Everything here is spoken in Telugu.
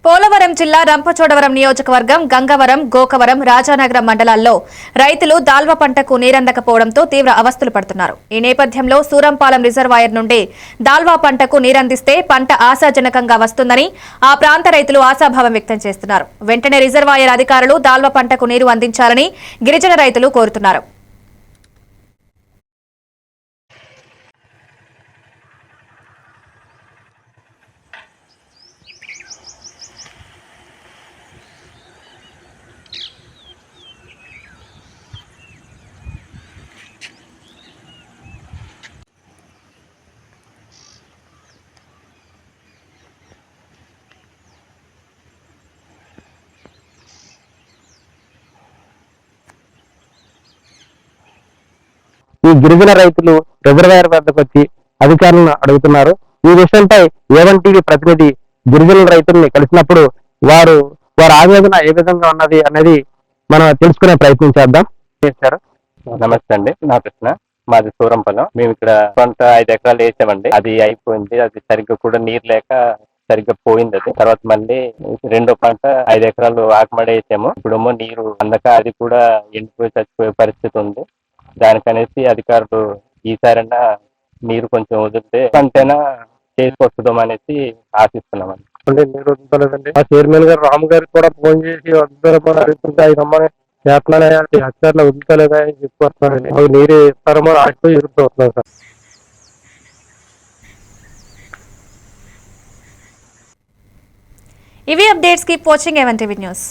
పోలవరం జిల్లా రంపచోడవరం నియోజకవర్గం గంగవరం, గోకవరం, రాజానగరం మండలాల్లో రైతులు దాల్వ పంటకు నీరందకపోవడంతో తీవ్ర అవస్థలు పడుతున్నారు. ఈ నేపథ్యంలో సూరంపాలెం రిజర్వాయర్ నుండి దాల్వా పంటకు నీరందిస్తే పంట ఆశాజనకంగా వస్తుందని ఆ ప్రాంత రైతులు ఆశాభావం వ్యక్తం చేస్తున్నారు. వెంటనే రిజర్వాయర్ అధికారులు దాల్వ పంటకు నీరు అందించాలని గిరిజన రైతులు కోరుతున్నారు. ఈ గిరిజన రైతులు రిజర్వాయర్ వద్దకు వచ్చి అధికారులను అడుగుతున్నారు. ఈ విషయంపై ఏవన్ టీవీ ప్రతినిధి గిరిజన రైతుల్ని కలిసినప్పుడు వారి ఆవేదన ఏ విధంగా ఉన్నది అనేది మనం తెలుసుకునే ప్రయత్నం చేద్దాం. నమస్తే అండి, నా కృష్ణ. మాది సూరంపాలెం. మేము ఇక్కడ కొంత 5 ఎకరాలు వేసామండి. అది అయిపోయింది. అది సరిగ్గా కూడా నీరు లేక సరిగ్గా పోయింది. అది తర్వాత మళ్ళీ రెండో పంట 5 ఎకరాలు ఆకుమడి వేసాము. ఇప్పుడేమో నీరు అందక అది కూడా ఎండిపోయి చచ్చిపోయే పరిస్థితి ఉంది. దానికనేసి అధికారులు ఈసారైనా నీరు కొంచెం వదిలితే అంతేనా చేసుకొస్తుందాం అనేసి ఆశిస్తున్నామండి. అంటే నీరు వదులుతలేదండి. ఆ చైర్మన్ గారు రాము గారికి కూడా ఫోన్ చేసి అడుగుతుంటే ఆయన అమ్మని చేతనాలే అధికారులు వదులుతలేదా అని చెప్పొస్తున్నారండి. అవి నీరు ఇస్తారమో ఆగిపోయి ఎదురుతున్నాం సార్. ఇవి updates. Keep watching A1 TV news.